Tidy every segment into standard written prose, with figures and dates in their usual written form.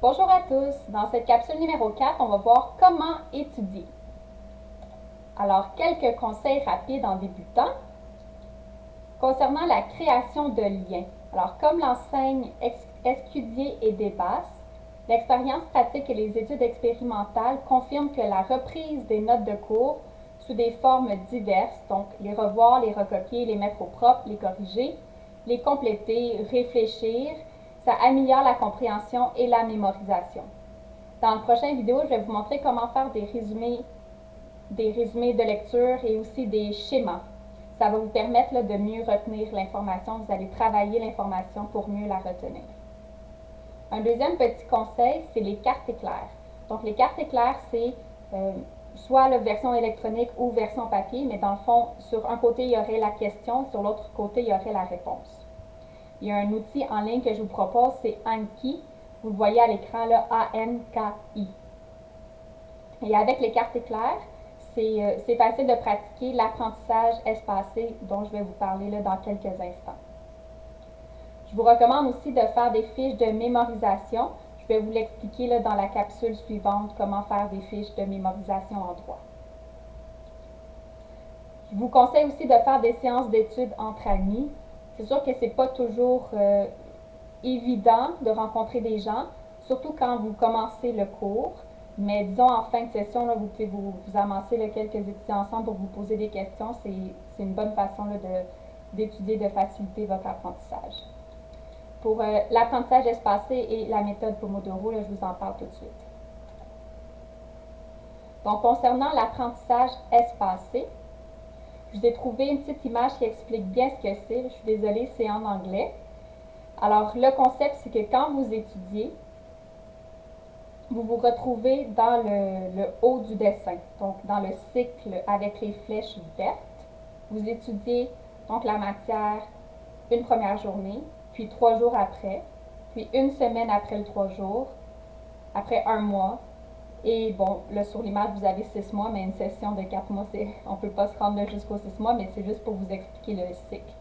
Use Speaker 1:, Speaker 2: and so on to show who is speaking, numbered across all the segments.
Speaker 1: Bonjour à tous, dans cette capsule numéro 4, on va voir comment étudier. Alors, quelques conseils rapides en débutant. Concernant la création de liens, alors comme l'enseigne Escudier et Desbasses, l'expérience pratique et les études expérimentales confirment que la reprise des notes de cours sous des formes diverses, donc les revoir, les recopier, les mettre au propre, les corriger, les compléter, réfléchir, ça améliore la compréhension et la mémorisation. Dans la prochaine vidéo, je vais vous montrer comment faire des résumés de lecture et aussi des schémas. Ça va vous permettre de mieux retenir l'information. Vous allez travailler l'information pour mieux la retenir. Un deuxième petit conseil, c'est les cartes éclairs. Donc, les cartes éclairs, c'est soit la version électronique ou version papier, mais dans le fond, sur un côté, il y aurait la question, sur l'autre côté, il y aurait la réponse. Il y a un outil en ligne que je vous propose, c'est Anki. Vous le voyez à l'écran, là, A-N-K-I. Et avec les cartes éclairs, c'est facile de pratiquer l'apprentissage espacé dont je vais vous parler là, dans quelques instants. Je vous recommande aussi de faire des fiches de mémorisation. Je vais vous l'expliquer là, dans la capsule suivante, comment faire des fiches de mémorisation en droit. Je vous conseille aussi de faire des séances d'études entre amis. C'est sûr que ce n'est pas toujours évident de rencontrer des gens, surtout quand vous commencez le cours. Mais disons, en fin de session, là, vous pouvez vous amasser là, quelques étudiants ensemble pour vous poser des questions. C'est une bonne façon d'étudier, de faciliter votre apprentissage. Pour l'apprentissage espacé et la méthode Pomodoro, là, je vous en parle tout de suite. Donc, concernant l'apprentissage espacé, je vous ai trouvé une petite image qui explique bien ce que c'est. Je suis désolée, c'est en anglais. Alors, le concept, c'est que quand vous étudiez, vous vous retrouvez dans le haut du dessin, donc dans le cycle avec les flèches vertes. Vous étudiez donc la matière une première journée, puis 3 jours après, puis une semaine après le 3 jours, après un mois. Et bon, là sur l'image, vous avez 6 mois, mais une session de 4 mois, on ne peut pas se rendre jusqu'aux 6 mois, mais c'est juste pour vous expliquer le cycle.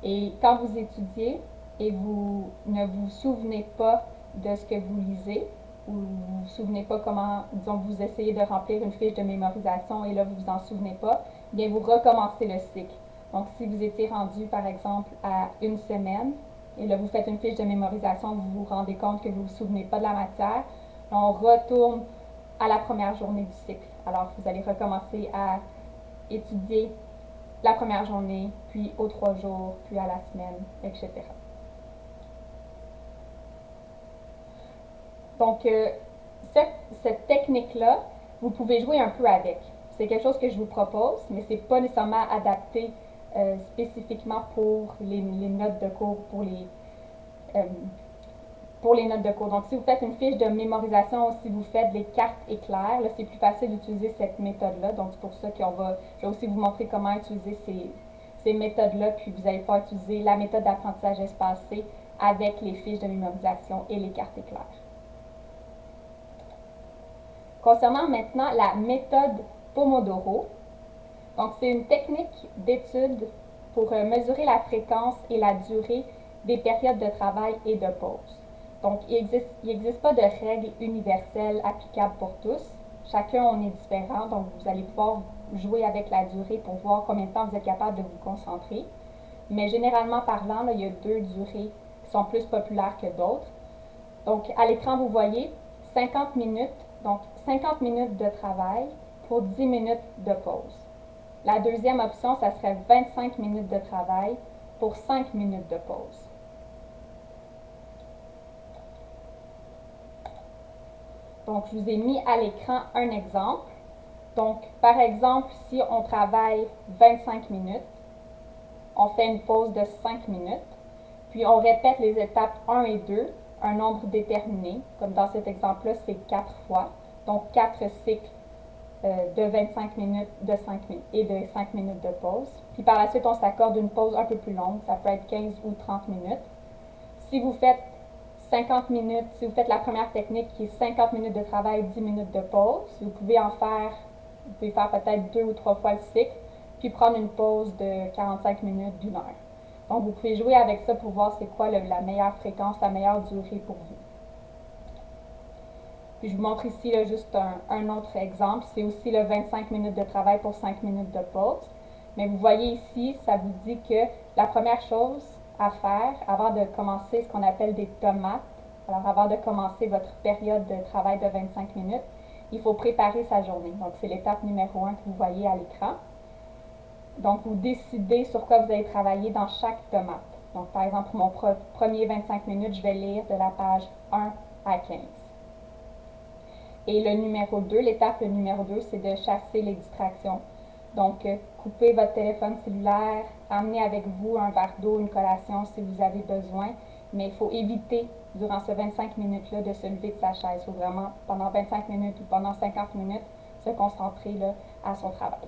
Speaker 1: Et quand vous étudiez et vous ne vous souvenez pas de ce que vous lisez, ou vous ne vous souvenez pas comment, disons, vous essayez de remplir une fiche de mémorisation et là, vous ne vous en souvenez pas, bien, vous recommencez le cycle. Donc, si vous étiez rendu, par exemple, à une semaine, et là, vous faites une fiche de mémorisation, vous vous rendez compte que vous ne vous souvenez pas de la matière, on retourne à la première journée du cycle. Alors, vous allez recommencer à étudier la première journée, puis aux 3 jours, puis à la semaine, etc. Donc, cette technique-là, vous pouvez jouer un peu avec. C'est quelque chose que je vous propose, mais ce n'est pas nécessairement adapté spécifiquement pour les notes de cours, pour les notes de cours. Donc, si vous faites une fiche de mémorisation ou si vous faites des cartes éclairs, c'est plus facile d'utiliser cette méthode-là. Donc, c'est pour ça que je vais aussi vous montrer comment utiliser ces méthodes-là, puis vous allez pouvoir utiliser la méthode d'apprentissage espacé avec les fiches de mémorisation et les cartes éclairs. Concernant maintenant la méthode Pomodoro, donc c'est une technique d'étude pour mesurer la fréquence et la durée des périodes de travail et de pause. Donc, il n'existe pas de règle universelle applicable pour tous. Chacun, on est différent, donc vous allez pouvoir jouer avec la durée pour voir combien de temps vous êtes capable de vous concentrer. Mais généralement parlant, là, il y a 2 durées qui sont plus populaires que d'autres. Donc, à l'écran, vous voyez 50 minutes, donc 50 minutes de travail pour 10 minutes de pause. La deuxième option, ça serait 25 minutes de travail pour 5 minutes de pause. Donc, je vous ai mis à l'écran un exemple. Donc, par exemple, si on travaille 25 minutes, on fait une pause de 5 minutes, puis on répète les étapes 1 et 2, un nombre déterminé, comme dans cet exemple-là, c'est 4 fois, donc 4 cycles de 25 minutes de 5 minutes et de 5 minutes de pause. Puis par la suite, on s'accorde une pause un peu plus longue, ça peut être 15 ou 30 minutes. Si vous faites 50 minutes, si vous faites la première technique qui est 50 minutes de travail, 10 minutes de pause, vous pouvez faire peut-être 2 ou 3 fois le cycle, puis prendre une pause de 45 minutes, d'1 heure. Donc, vous pouvez jouer avec ça pour voir c'est quoi la meilleure fréquence, la meilleure durée pour vous. Puis je vous montre ici là, juste un autre exemple. C'est aussi le 25 minutes de travail pour 5 minutes de pause. Mais vous voyez ici, ça vous dit que la première chose à faire avant de commencer ce qu'on appelle des tomates, alors avant de commencer votre période de travail de 25 minutes, il faut préparer sa journée. Donc c'est l'étape numéro 1 que vous voyez à l'écran. Donc vous décidez sur quoi vous allez travailler dans chaque tomate. Donc par exemple, pour mon premier 25 minutes, je vais lire de la page 1 à 15. Et le numéro 2, l'étape numéro 2, c'est de chasser les distractions. Donc, coupez votre téléphone cellulaire, amenez avec vous un verre d'eau, une collation si vous avez besoin, mais il faut éviter, durant ce 25 minutes-là, de se lever de sa chaise. Il faut vraiment, pendant 25 minutes ou pendant 50 minutes, se concentrer là, à son travail.